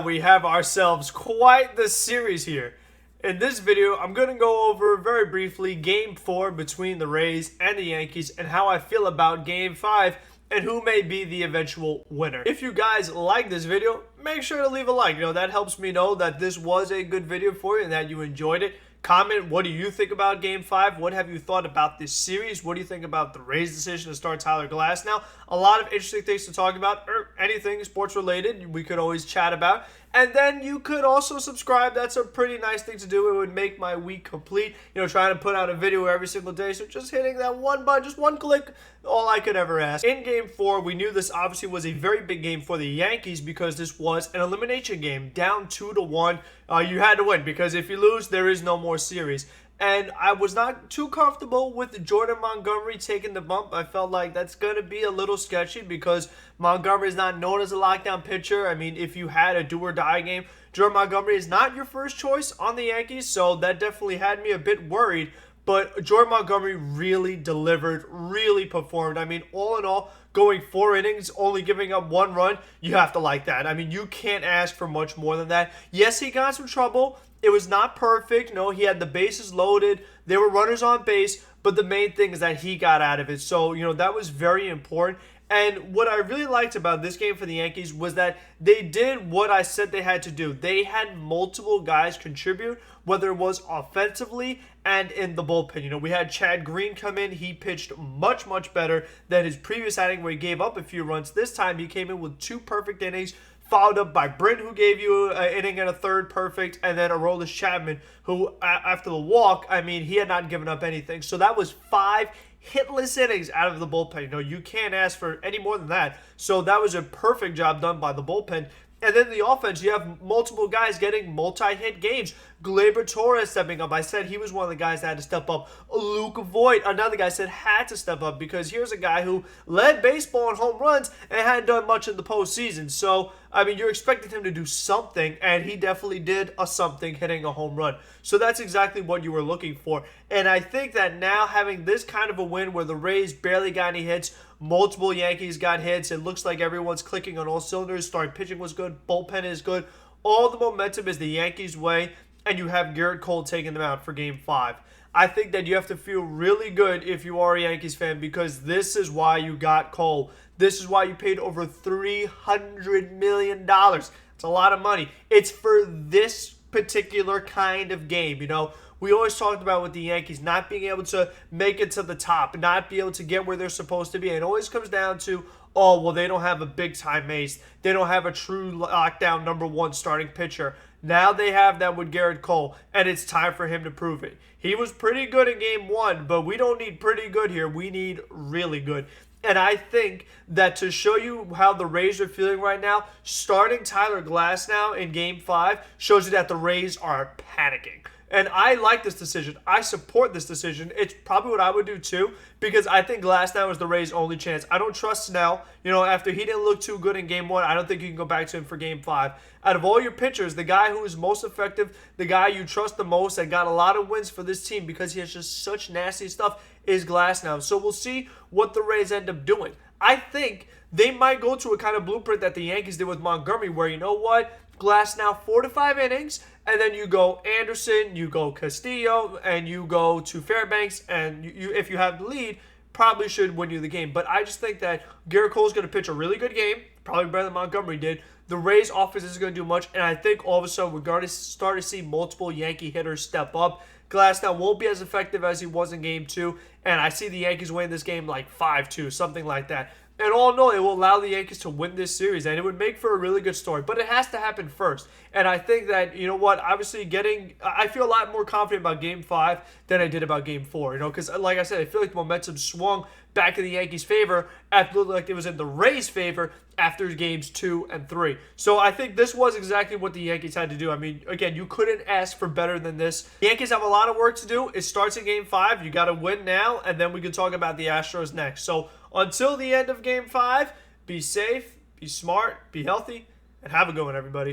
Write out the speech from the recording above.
now we have ourselves quite the series here. In this video, I'm going to go over very briefly Game 4 between the Rays and the Yankees and how I feel about Game 5 and who may be the eventual winner. If you guys like this video, make sure to leave a like. That helps me know that this was a good video for you and that you enjoyed it. Comment, what do you think about Game 5? What have you thought about this series? What do you think about the Rays' decision to start Tyler Glasnow? A lot of interesting things to talk about, or anything sports related we could always chat about. And then you could also subscribe. That's a pretty nice thing to do. It would make my week complete. Trying to put out a video every single day. So just hitting that one button, just one click, all I could ever ask. In Game 4, we knew this obviously was a very big game for the Yankees because this was an elimination game. Down 2-1. You had to win because if you lose, there is no more series. And I was not too comfortable with Jordan Montgomery taking the bump. I felt like that's going to be a little sketchy because Montgomery is not known as a lockdown pitcher. I mean, if you had a do-or-die game, Jordan Montgomery is not your first choice on the Yankees, so that definitely had me a bit worried. But Jordan Montgomery really delivered, really performed. I mean, all in all, going 4 innings, only giving up 1 run, you have to like that. I mean, you can't ask for much more than that. Yes, he got some trouble. It was not perfect. No, he had the bases loaded. There were runners on base. But the main thing is that he got out of it. So, that was very important. And what I really liked about this game for the Yankees was that they did what I said they had to do. They had multiple guys contribute, whether it was offensively and in the bullpen. We had Chad Green come in. He pitched much, much better than his previous outing where he gave up a few runs. This time he came in with 2 perfect innings, followed up by Bryn, who gave you an inning and a third perfect, and then Aroldis Chapman, who after the walk, I mean, he had not given up anything. So that was 5 hitless innings out of the bullpen. You can't ask for any more than that. So that was a perfect job done by the bullpen. And then the offense, you have multiple guys getting multi-hit games. Gleyber Torres stepping up. I said he was one of the guys that had to step up. Luke Voigt, another guy, said had to step up because here's a guy who led baseball in home runs and hadn't done much in the postseason. So, I mean, you're expecting him to do something, and he definitely did a something, hitting a home run. So that's exactly what you were looking for. And I think that now having this kind of a win where the Rays barely got any hits, multiple Yankees got hits, it looks like everyone's clicking on all cylinders. Starting pitching was good. Bullpen is good. All the momentum is the Yankees' way, and you have Garrett Cole taking them out for Game 5. I think that you have to feel really good if you are a Yankees fan because this is why you got Cole. This is why you paid over $300 million. It's a lot of money. It's for this particular kind of game, We always talked about with the Yankees not being able to make it to the top, not be able to get where they're supposed to be. It always comes down to, oh, well, they don't have a big-time ace. They don't have a true lockdown number 1 starting pitcher. Now they have that with Garrett Cole, and it's time for him to prove it. He was pretty good in Game 1, but we don't need pretty good here. We need really good. And I think that to show you how the Rays are feeling right now, starting Tyler Glasnow in Game 5 shows you that the Rays are panicking. And I like this decision. I support this decision. It's probably what I would do too because I think Glasnow is the Rays' only chance. I don't trust Snell. After he didn't look too good in Game 1, I don't think you can go back to him for Game 5. Out of all your pitchers, the guy who is most effective, the guy you trust the most and got a lot of wins for this team because he has just such nasty stuff is Glasnow. So we'll see what the Rays end up doing. I think they might go to a kind of blueprint that the Yankees did with Montgomery where, Glasnow 4 to 5 innings, and then you go Anderson, you go Castillo, and you go to Fairbanks, and you if you have the lead, probably should win you the game. But I just think that Garrett Cole's going to pitch a really good game, probably better than Montgomery did. The Rays' offense isn't going to do much, and I think all of a sudden we're going to start to see multiple Yankee hitters step up. Glasnow won't be as effective as he was in Game 2, and I see the Yankees winning this game like 5-2, something like that. And all in all, it will allow the Yankees to win this series, and it would make for a really good story. But it has to happen first. And I think that, obviously I feel a lot more confident about Game 5 than I did about Game 4, because like I said, I feel like the momentum swung back in the Yankees' favor after it looked like it was in the Rays' favor after Games 2 and 3. So I think this was exactly what the Yankees had to do. I mean, again, you couldn't ask for better than this. The Yankees have a lot of work to do. It starts in Game 5. You got to win now, and then we can talk about the Astros next. So until the end of Game 5, be safe, be smart, be healthy, and have a good one, everybody.